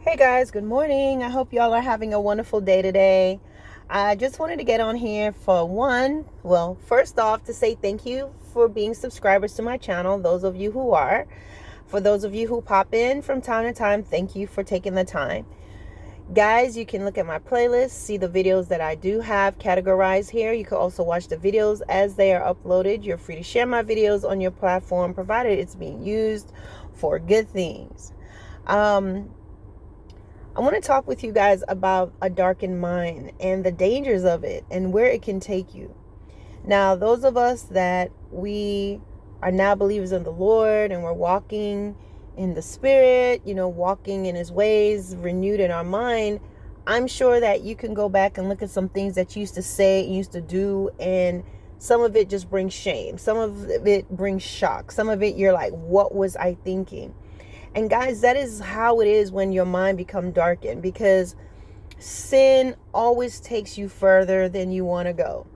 Hey guys, good morning. I hope y'all are having a wonderful day today. I just wanted to get on here first off, to say thank you for being subscribers to my channel, those of you who are. For those of you who pop in from time to time, thank you for taking the time. Guys, you can look at my playlist, see the videos that I do have categorized here. You can also watch the videos as they are uploaded. You're free to share my videos on your platform, provided it's being used for good things. I want to talk with you guys about a darkened mind and the dangers of it and where it can take you. Now, those of us that we are now believers in the Lord and we're walking in the Spirit, walking in His ways, renewed in our mind, I'm sure that you can go back and look at some things that you used to say, used to do, and some of it just brings shame. Some of it brings shock. Some of it you're like, what was I thinking? And guys, that is how it is when your mind becomes darkened, because sin always takes you further than you want to go.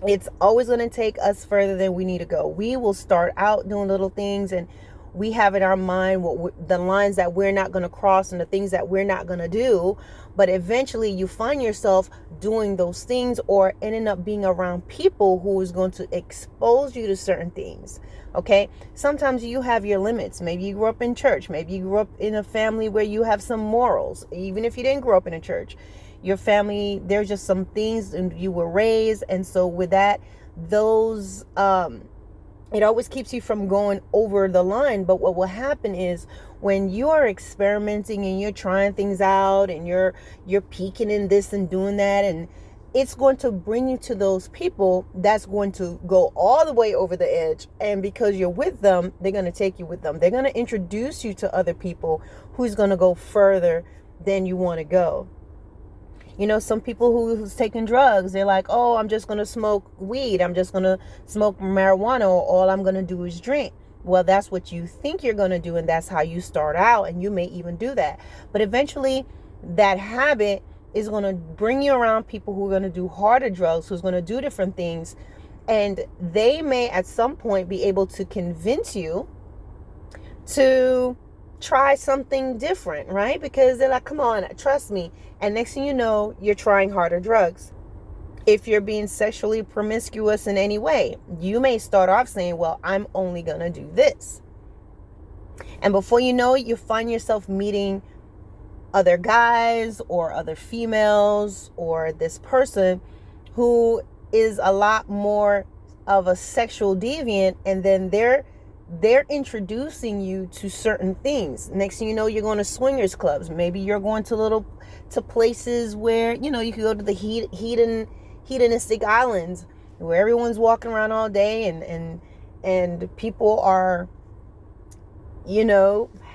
It's always going to take us further than we need to go. We will start out doing little things, and we have in our mind the lines that we're not going to cross and the things that we're not going to do. But eventually you find yourself doing those things or ending up being around people who is going to expose you to certain things. Okay. Sometimes you have your limits. Maybe you grew up in church. Maybe you grew up in a family where you have some morals. Even if you didn't grow up in a church, your family, there's just some things and you were raised. And so with that, those, it always keeps you from going over the line. But what will happen is when you are experimenting and you're trying things out and you're peeking in this and doing that, and it's going to bring you to those people that's going to go all the way over the edge. And because you're with them, they're going to take you with them. They're going to introduce you to other people who's going to go further than you want to go. Some people who's taking drugs, they're like, oh, I'm just going to smoke weed. I'm just going to smoke marijuana. Or all I'm going to do is drink. Well, that's what you think you're going to do. And that's how you start out. And you may even do that. But eventually that habit is going to bring you around people who are going to do harder drugs, who's going to do different things. And they may at some point be able to convince you to try something different, right? Because they're like, come on, trust me. And next thing you know, you're trying harder drugs. If you're being sexually promiscuous in any way, you may start off saying, well, I'm only going to do this. And before you know it, you find yourself meeting other guys or other females or this person who is a lot more of a sexual deviant. And then they're introducing you to certain things. Next thing you know, you're going to swingers clubs. Maybe you're going to places where, you can go to the hedonistic islands where everyone's walking around all day and people are,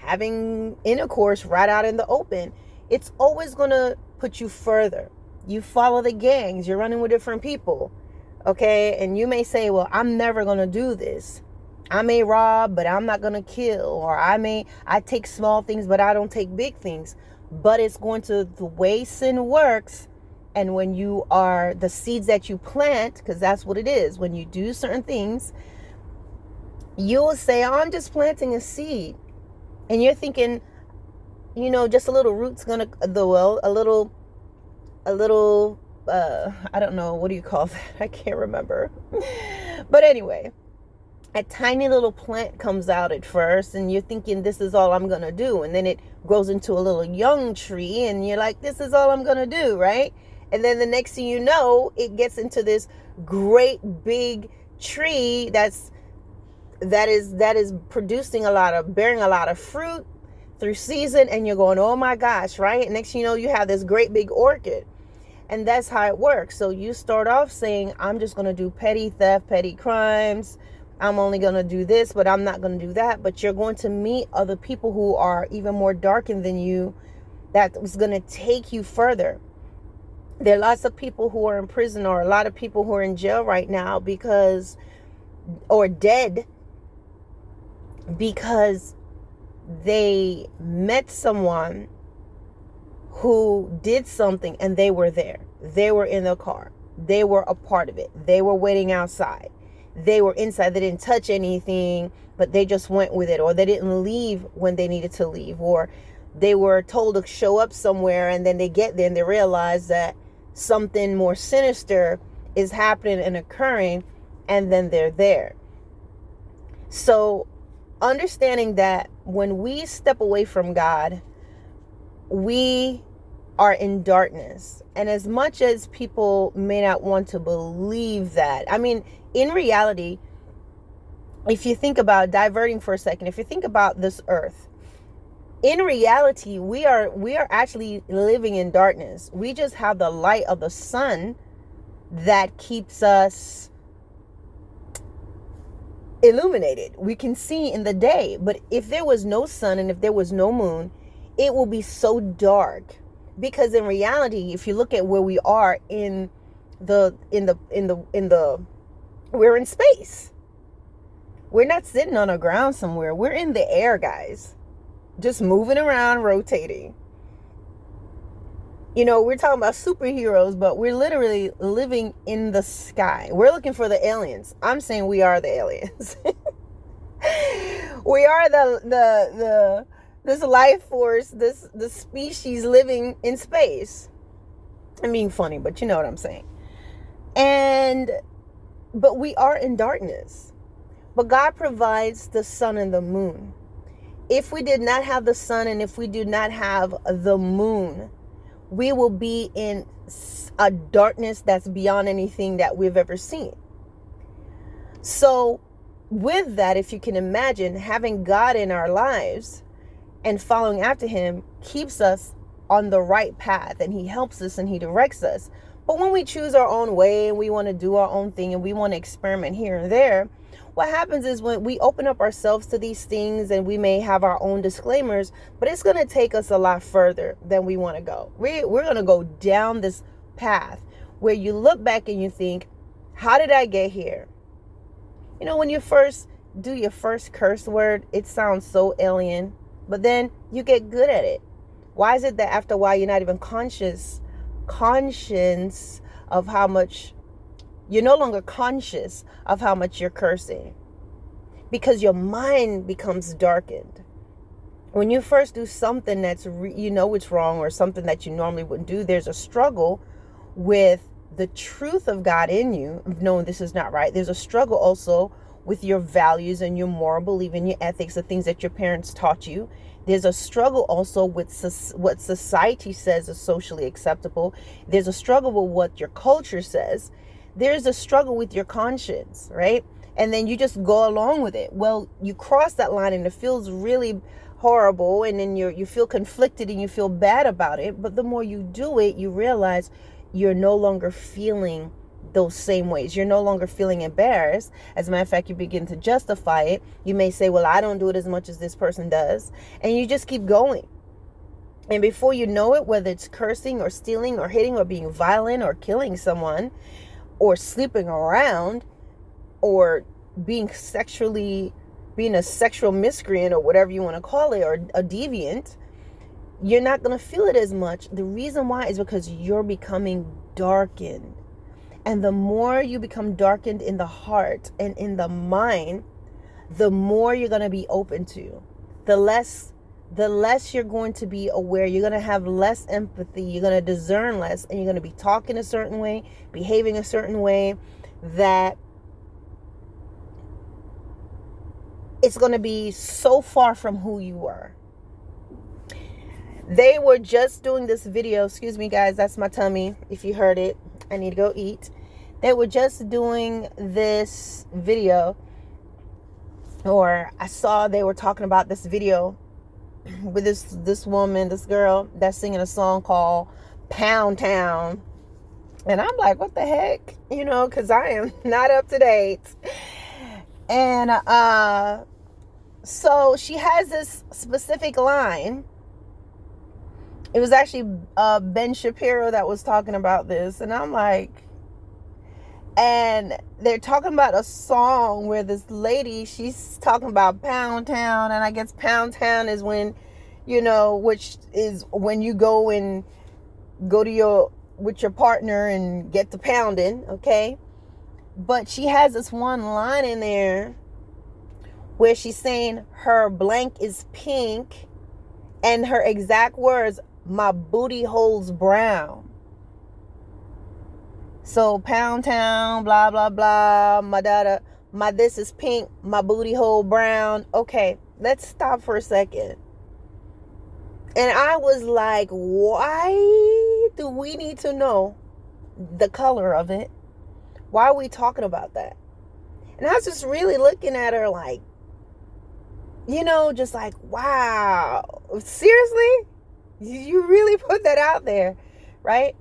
having intercourse right out in the open. It's always going to put you further. You follow the gangs. You're running with different people. Okay. And you may say, well, I'm never going to do this. I may rob, but I'm not going to kill. Or I take small things, but I don't take big things. But it's going to, the way sin works, and when you are, the seeds that you plant, because that's what it is. When you do certain things, you will say, oh, I'm just planting a seed. And you're thinking, just a little root's going to, a little, I don't know, what do you call that? I can't remember. But anyway, a tiny little plant comes out at first and you're thinking, this is all I'm going to do. And then it grows into a little young tree and you're like, this is all I'm going to do, right? And then the next thing you know, it gets into this great big tree that is producing bearing a lot of fruit through season. And you're going, oh my gosh, right? And next thing you know, you have this great big orchid. And that's how it works. So you start off saying, I'm just going to do petty theft, petty crimes. I'm only going to do this, but I'm not going to do that. But you're going to meet other people who are even more darkened than you. That is going to take you further. There are lots of people who are in prison, or a lot of people who are in jail right now or dead, because they met someone who did something and they were there. They were in the car. They were a part of it. They were waiting outside. They were inside. They didn't touch anything, but they just went with it. Or they didn't leave when they needed to leave. Or they were told to show up somewhere, and then they get there and they realize that something more sinister is happening and occurring, and then they're there. So understanding that when we step away from God, we are in darkness. And as much as people may not want to believe that, I mean, in reality, if you think about diverting for a second, if you think about this earth, in reality, we are actually living in darkness. We just have the light of the sun that keeps us illuminated. We can see in the day, but if there was no sun and if there was no moon, it will be so dark. Because in reality, if you look at where we are we're in space. We're not sitting on a ground somewhere. We're in the air, guys. Just moving around, rotating. You know, we're talking about superheroes, but we're literally living in the sky. We're looking for the aliens. I'm saying we are the aliens. We are this life force, this species living in space. I'm being funny, but you know what I'm saying. But we are in darkness. But God provides the sun and the moon. If we did not have the sun and if we do not have the moon, we will be in a darkness that's beyond anything that we've ever seen. So with that, if you can imagine, having God in our lives and following after him keeps us on the right path, and he helps us and he directs us. But when we choose our own way and we want to do our own thing and we want to experiment here and there, what happens is when we open up ourselves to these things, and we may have our own disclaimers, but it's going to take us a lot further than we want to go. We're going to go down this path where you look back and you think, how did I get here? You know, when you first do your first curse word, it sounds so alien, but then you get good at it. Why is it that after a while you're not even conscious of how much, you're no longer conscious of how much you're cursing? Because your mind becomes darkened. When you first do something that's, you know it's wrong, or something that you normally wouldn't do, there's a struggle with the truth of God in you, of knowing this is not right. There's a struggle also with your values and your moral belief and your ethics, the things that your parents taught you. There's a struggle also with what society says is socially acceptable. There's a struggle with what your culture says. There's a struggle with your conscience, right? And then you just go along with it. Well, you cross that line and it feels really horrible, and then you feel conflicted and you feel bad about it. But the more you do it, you realize you're no longer feeling those same ways. You're no longer feeling embarrassed. As a matter of fact, you begin to justify it. You may say, well, I don't do it as much as this person does. And you just keep going. And before you know it, whether it's cursing or stealing or hitting or being violent or killing someone or sleeping around or being a sexual miscreant or whatever you want to call it, or a deviant, you're not going to feel it as much. The reason why is because you're becoming darkened. And the more you become darkened in the heart and in the mind, the more you're going to be open to. The less you're going to be aware. You're going to have less empathy. You're going to discern less, and you're going to be talking a certain way, behaving a certain way, that it's going to be so far from who you were. They were just doing this video. Excuse me, guys. That's my tummy. If you heard it, I need to go eat. They were just doing this video, or I saw they were talking about this video with this woman, this girl that's singing a song called Pound Town. And I'm like, what the heck? You know, because I am not up to date. And so she has this specific line. It was actually Ben Shapiro that was talking about this. And I'm like, and they're talking about a song where this lady, she's talking about Pound Town. And I guess Pound Town is when, you know, which is when you go to with your partner and get to pounding, okay? But she has this one line in there where she's saying her blank is pink And her exact words, my booty hole's brown. So Pound Town, blah, blah, blah, my dada, my this is pink, my booty hole brown. Okay, let's stop for a second. And I was like, why do we need to know the color of it? Why are we talking about that? And I was just really looking at her like, just like, wow, seriously? You really put that out there, right?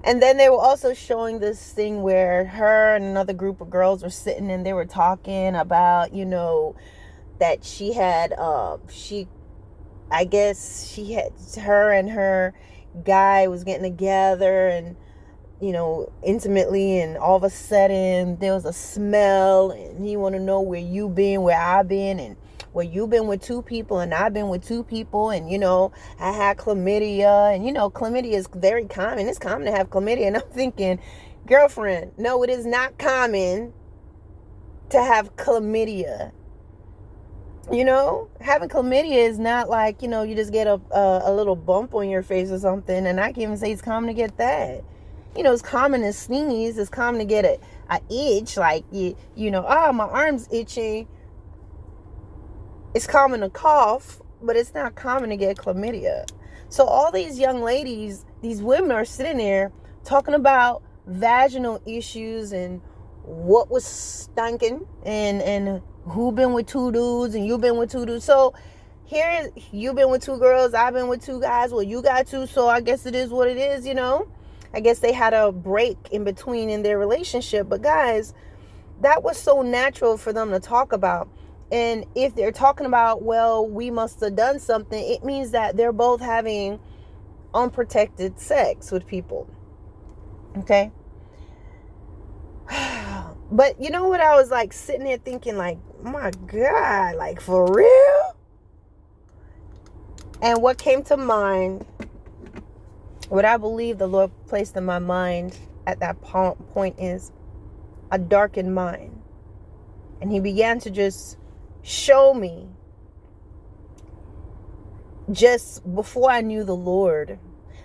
And then they were also showing this thing where her and another group of girls were sitting and they were talking about, that she had, I guess she had, her and her guy was getting together and, intimately, and all of a sudden there was a smell and he want to know where you been, where I been, and where you been with two people and I've been with two people, and I had chlamydia, and chlamydia is very common. It's common to have chlamydia, and I'm thinking, girlfriend, no, it is not common to have chlamydia. Having chlamydia is not like, you just get a little bump on your face or something. And I can even say it's common to get that. It's common to sneeze. It's common to get a itch, like, my arm's itching. It's common to cough, but it's not common to get chlamydia. So all these young ladies, these women are sitting there talking about vaginal issues and what was stinking and who been with two dudes and you been with two dudes. So here, you been with two girls, I've been with two guys. Well, you got two, so I guess it is what it is, I guess they had a break in between in their relationship. But guys, that was so natural for them to talk about. And if they're talking about, well, we must have done something, it means that they're both having unprotected sex with people. Okay? But you know what? I was like sitting there thinking like, my God, like for real? And what came to mind, what I believe the Lord placed in my mind at that point is a darkened mind. And he began to just show me, just before I knew the Lord,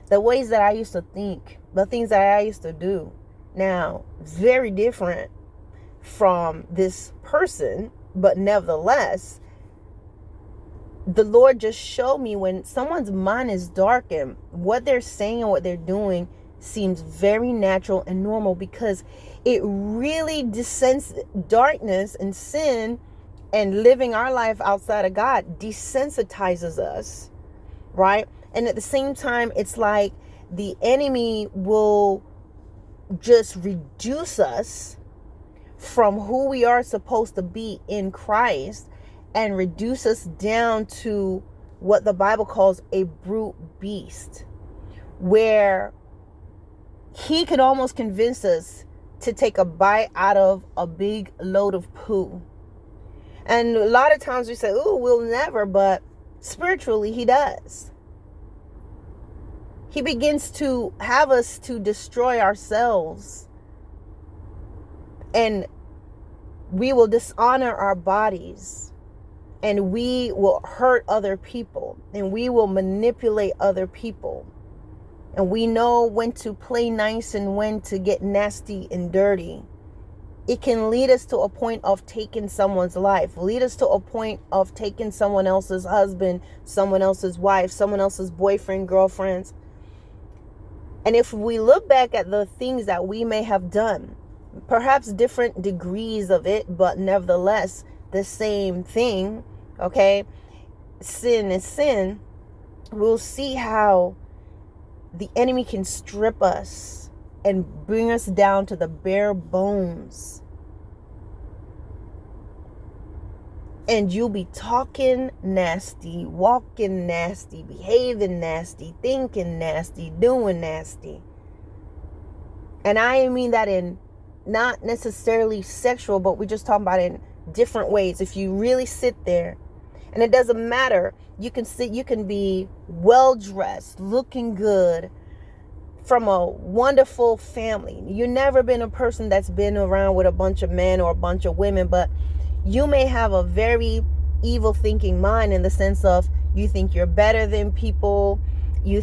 the ways that I used to think, the things that I used to do. Now, very different from this person, but nevertheless, the Lord just showed me when someone's mind is darkened, what they're saying and what they're doing seems very natural and normal, because it really darkness and sin and living our life outside of God desensitizes us, right? And at the same time, it's like the enemy will just reduce us from who we are supposed to be in Christ and reduce us down to what the Bible calls a brute beast, where he could almost convince us to take a bite out of a big load of poo. And a lot of times we say, oh, we'll never, but spiritually he does. He begins to have us to destroy ourselves, and we will dishonor our bodies, and we will hurt other people, and we will manipulate other people. And we know when to play nice and when to get nasty and dirty. It can lead us to a point of taking someone's life, lead us to a point of taking someone else's husband, someone else's wife, someone else's boyfriend, girlfriends. And if we look back at the things that we may have done, perhaps different degrees of it, but nevertheless the same thing, okay? Sin is sin. We'll see how the enemy can strip us and bring us down to the bare bones. And you'll be talking nasty, walking nasty, behaving nasty, thinking nasty, doing nasty. And I mean that in not necessarily sexual, but we're just talking about in different ways. If you really sit there, and it doesn't matter, you can be well dressed, looking good, from a wonderful family. You've never been a person that's been around with a bunch of men or a bunch of women, but you may have a very evil thinking mind, in the sense of you think you're better than people. You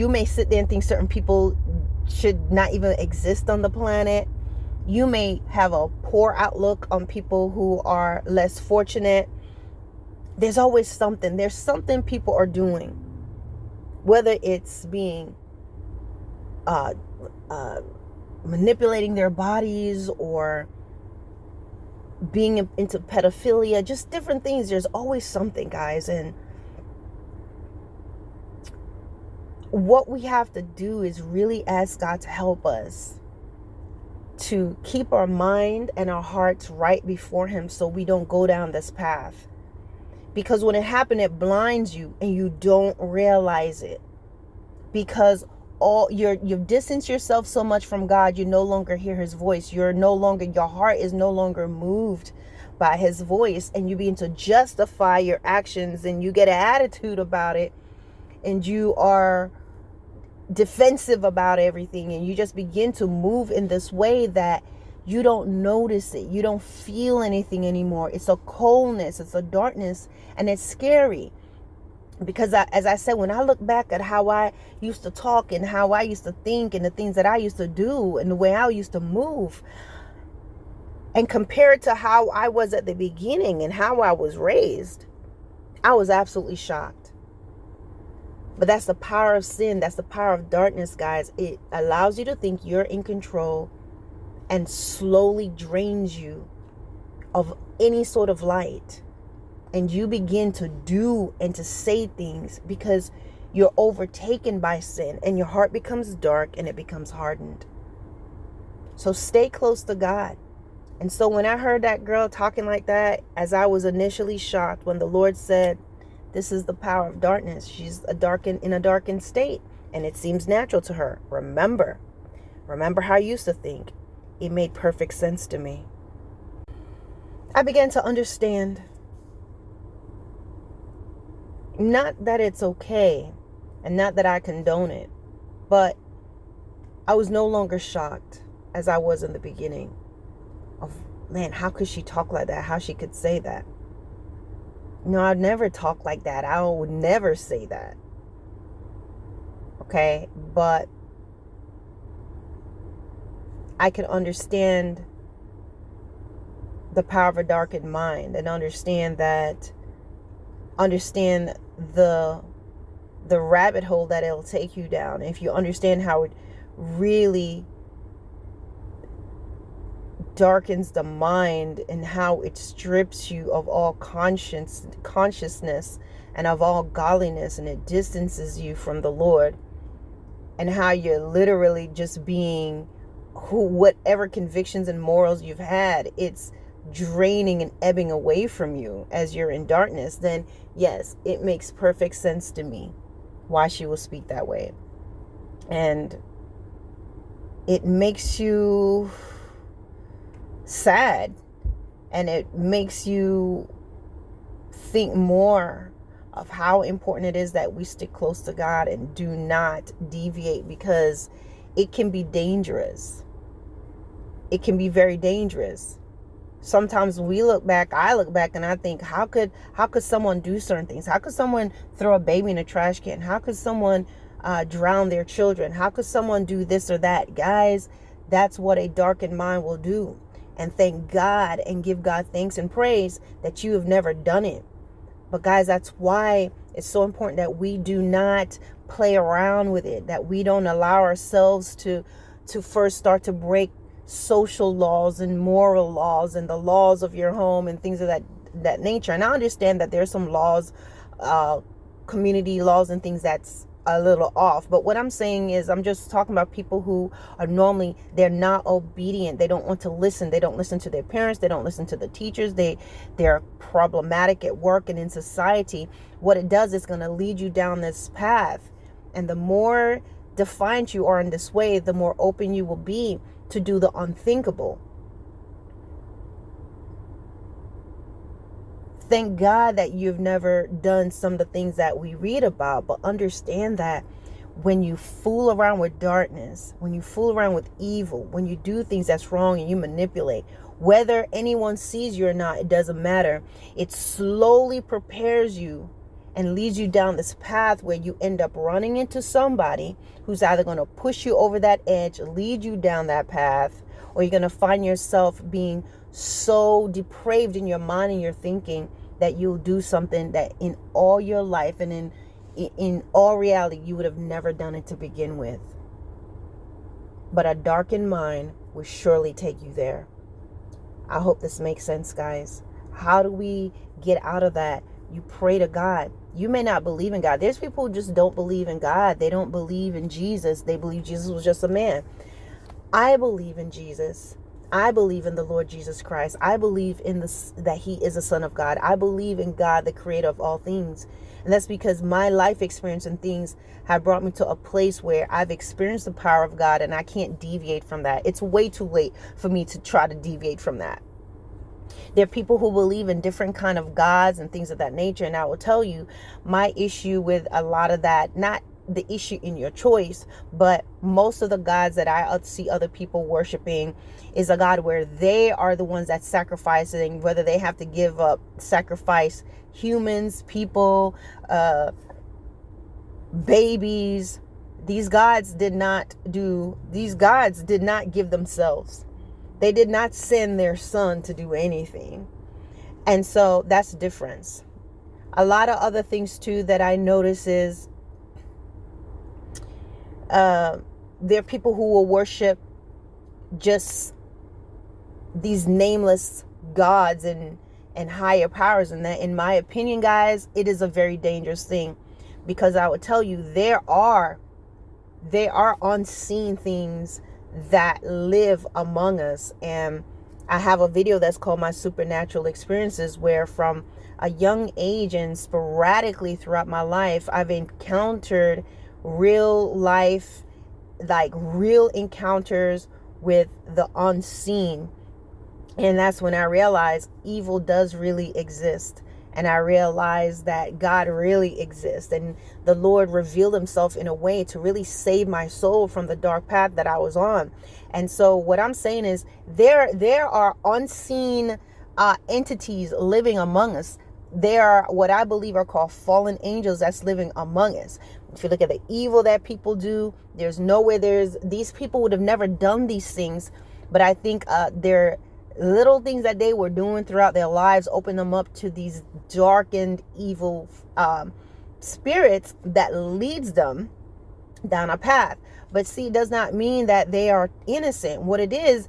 may sit there and think certain people should not even exist on the planet. You may have a poor outlook on people who are less fortunate. There's always something. There's something people are doing, whether it's being manipulating their bodies, or being into pedophilia, just different things. There's always something, guys. And what we have to do is really ask God to help us to keep our mind and our hearts right before him, so we don't go down this path. Because when it happens, it blinds you and you don't realize it. Because you've distanced yourself so much from God, you no longer hear his voice. Your heart is no longer moved by his voice, and you begin to justify your actions, and you get an attitude about it, and you are defensive about everything, and you just begin to move in this way that you don't notice it. You don't feel anything anymore. It's a coldness, it's a darkness, and it's scary. Because as I said, when I look back at how I used to talk and how I used to think and the things that I used to do and the way I used to move, and compare it to how I was at the beginning and how I was raised, I was absolutely shocked. But that's the power of sin. That's the power of darkness, guys. It allows you to think you're in control and slowly drains you of any sort of light. And you begin to do and to say things because you're overtaken by sin, and your heart becomes dark and it becomes hardened. So stay close to God. And so when I heard that girl talking like that, as I was initially shocked when the Lord said, this is the power of darkness. She's in a darkened state, and it seems natural to her. Remember how I used to think. It made perfect sense to me. I began to understand, not that it's okay, and not that I condone it, but I was no longer shocked as I was in the beginning of, man, how could she talk like that? How she could say that? No, I'd never talk like that. I would never say that. Okay, but I can understand the power of a darkened mind, and understand the rabbit hole that it'll take you down. If you understand how it really darkens the mind, and how it strips you of all consciousness and of all godliness, and it distances you from the Lord, and how you're literally just being whatever convictions and morals you've had, it's draining and ebbing away from you as you're in darkness, then yes, it makes perfect sense to me why she will speak that way. And it makes you sad, and it makes you think more of how important it is that we stick close to God and do not deviate, because it can be dangerous. It can be very dangerous. Sometimes I look back and I think, how could someone do certain things? How could someone throw a baby in a trash can? How could someone drown their children? How could someone do this or that? Guys, that's what a darkened mind will do. And thank God and give God thanks and praise that you have never done it. But guys, that's why it's so important that we do not play around with it, that we don't allow ourselves to first start to break social laws and moral laws and the laws of your home and things of that nature. And I understand that there's some laws, community laws and things that's a little off. But what I'm saying is, I'm just talking about people who are normally, they're not obedient. They don't want to listen. They don't listen to their parents. They don't listen to the teachers. They're problematic at work and in society. What it does is going to lead you down this path. And the more defiant you are in this way, the more open you will be to do the unthinkable. Thank God that you've never done some of the things that we read about, but understand that when you fool around with darkness, when you fool around with evil, when you do things that's wrong and you manipulate, Whether anyone sees you or not, it doesn't matter. It slowly prepares you and leads you down this path where you end up running into somebody who's either going to push you over that edge, lead you down that path, or you're going to find yourself being so depraved in your mind and your thinking that you'll do something that in all your life and in all reality you would have never done it to begin with. But a darkened mind will surely take you there. I hope this makes sense, guys. How do we get out of that? You pray to God. You may not believe in God. There's people who just don't believe in God. They don't believe in Jesus. They believe Jesus was just a man. I believe in Jesus. I believe in the Lord Jesus Christ. I believe in that he is the Son of God. I believe in God, the creator of all things. And that's because my life experience and things have brought me to a place where I've experienced the power of God and I can't deviate from that. It's way too late for me to try to deviate from that. There are people who believe in different kind of gods and things of that nature. And I will tell you my issue with a lot of that, not the issue in your choice, but most of the gods that I see other people worshiping is a God where they are the ones that sacrificing, whether they have to give up, sacrifice humans, people, babies. These gods did not give themselves. They did not send their son to do anything. And so that's the difference. A lot of other things too that I notice is there are people who will worship just these nameless gods and higher powers. And that, in my opinion, guys, it is a very dangerous thing, because I would tell you there are unseen things that live among us. And I have a video that's called My Supernatural Experiences, where from a young age and sporadically throughout my life, I've encountered real life, like real encounters with the unseen. And that's when I realized evil does really exist. And I realized that God really exists. And the Lord revealed himself in a way to really save my soul from the dark path that I was on. And so what I'm saying is there are unseen entities living among us. There are what I believe are called fallen angels that's living among us. If you look at the evil that people do, these people would have never done these things. But I think they're little things that they were doing throughout their lives open them up to these darkened evil spirits that leads them down a path. But see, it does not mean that they are innocent. What it is,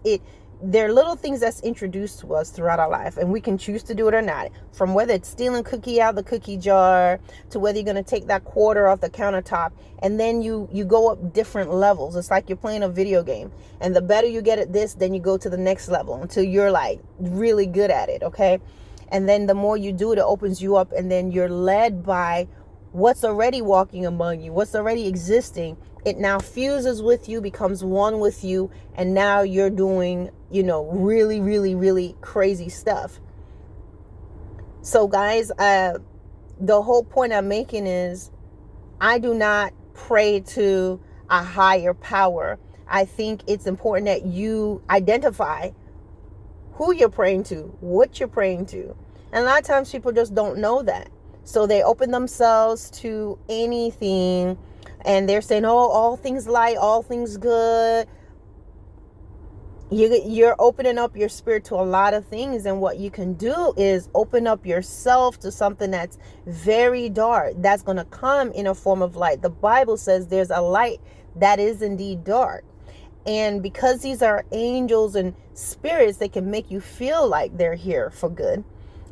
they're little things that's introduced to us throughout our life, and we can choose to do it or not. From whether it's stealing cookie out the cookie jar, to whether you're going to take that quarter off the countertop, and then you go up different levels. It's like you're playing a video game, and the better you get at this, then you go to the next level until you're like really good at it. Okay. And then the more you do it, it opens you up, and then you're led by what's already walking among you, what's already existing. It now fuses with you, becomes one with you, and now you're doing, really, really, really crazy stuff. So guys, the whole point I'm making is I do not pray to a higher power. I think it's important that you identify who you're praying to, what you're praying to. And a lot of times people just don't know that. So they open themselves to anything, and they're saying, oh, all things light, all things good. You're opening up your spirit to a lot of things. And what you can do is open up yourself to something that's very dark, that's going to come in a form of light. The Bible says there's a light that is indeed dark. And because these are angels and spirits, they can make you feel like they're here for good.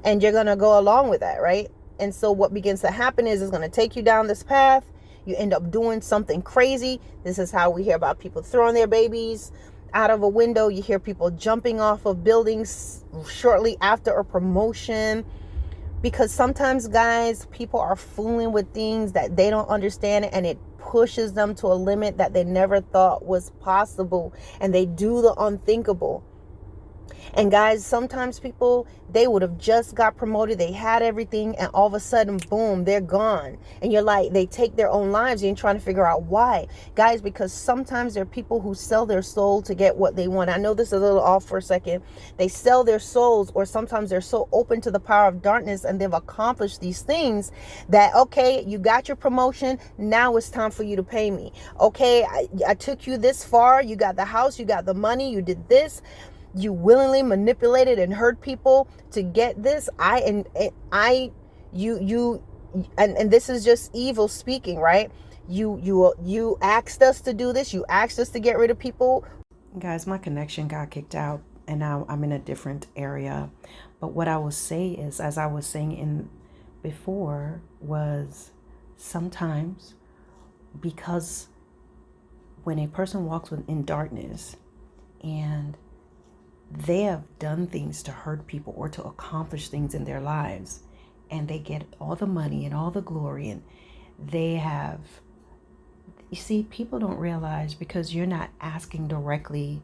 And you're going to go along with that, right? And so what begins to happen is it's going to take you down this path. You end up doing something crazy. This is how we hear about people throwing their babies out of a window. You hear people jumping off of buildings shortly after a promotion. Because sometimes, guys, people are fooling with things that they don't understand, and it pushes them to a limit that they never thought was possible. And they do the unthinkable. And guys, sometimes people, they would have just got promoted, they had everything, and all of a sudden, boom, they're gone. And you're like, they take their own lives. You're trying to figure out why. Guys, because sometimes there are people who sell their soul to get what they want. I know this is a little off for a second. They sell their souls, or sometimes they're so open to the power of darkness and they've accomplished these things that, okay, you got your promotion, now it's time for you to pay me. Okay, I took you this far, you got the house, you got the money, you did this, you willingly manipulated and hurt people to get this. And this is just evil speaking, right? You asked us to do this. You asked us to get rid of people. Guys, my connection got kicked out and now I'm in a different area. But what I will say is, as I was saying in before, was sometimes because when a person walks in darkness and they have done things to hurt people or to accomplish things in their lives, and they get all the money and all the glory, and they have, you see, people don't realize, because you're not asking directly,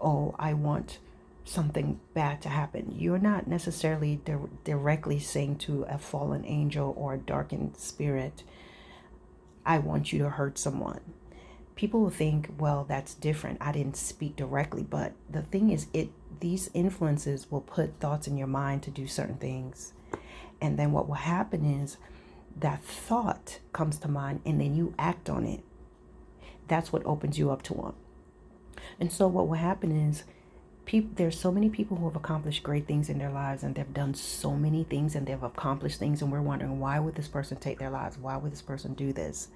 oh, I want something bad to happen. You're not necessarily directly saying to a fallen angel or a darkened spirit, I want you to hurt someone. People will think, well, that's different. I didn't speak directly. But the thing is, these influences will put thoughts in your mind to do certain things. And then what will happen is that thought comes to mind and then you act on it. That's what opens you up to them. And so what will happen is, there's so many people who have accomplished great things in their lives, and they've done so many things and they've accomplished things, and we're wondering, why would this person take their lives? Why would this person do this?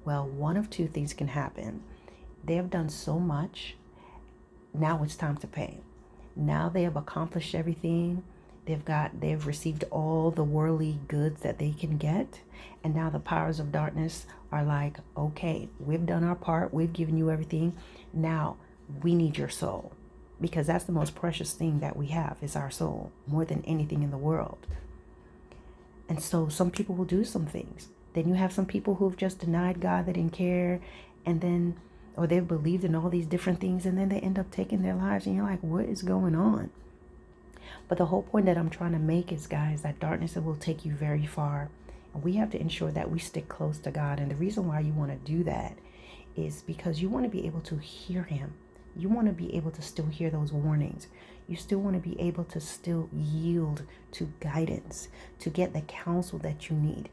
Well, one of two things can happen. They have done so much. Now it's time to pay. Now they have accomplished everything. They've received all the worldly goods that they can get. And now the powers of darkness are like, okay, we've done our part. We've given you everything. Now we need your soul, because that's the most precious thing that we have, is our soul, more than anything in the world. And so some people will do some things. Then you have some people who've just denied God, they didn't care, and then, or they've believed in all these different things, and then they end up taking their lives, and you're like, what is going on? But the whole point that I'm trying to make is, guys, that darkness, it will take you very far. And we have to ensure that we stick close to God. And the reason why you want to do that is because you want to be able to hear him. You want to be able to still hear those warnings. You still want to be able to still yield to guidance, to get the counsel that you need,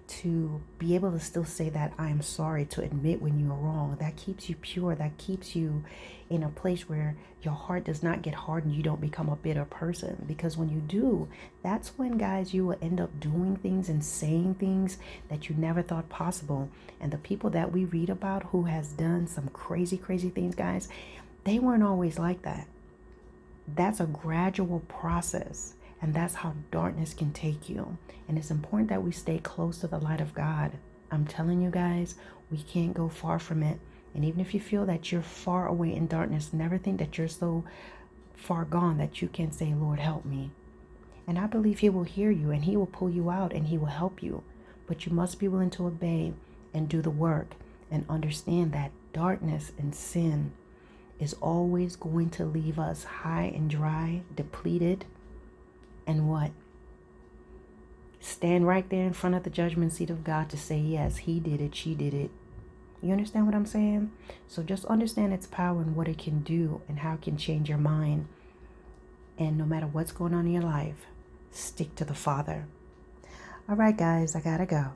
to be able to still say that I am sorry, to admit when you are wrong. That keeps you pure. That keeps you in a place where your heart does not get hardened. You don't become a bitter person, because when you do, that's when, guys, you will end up doing things and saying things that you never thought possible. And the people that we read about who has done some crazy, crazy things, guys, they weren't always like that. That's a gradual process. And that's how darkness can take you. And it's important that we stay close to the light of God. I'm telling you guys, we can't go far from it. And even if you feel that you're far away in darkness, never think that you're so far gone that you can't say, Lord, help me. And I believe he will hear you and he will pull you out and he will help you. But you must be willing to obey and do the work and understand that darkness and sin is always going to leave us high and dry, depleted. And what? Stand right there in front of the judgment seat of God to say, yes, he did it, she did it. You understand what I'm saying? So just understand its power and what it can do and how it can change your mind. And no matter what's going on in your life, stick to the Father. All right, guys, I gotta go.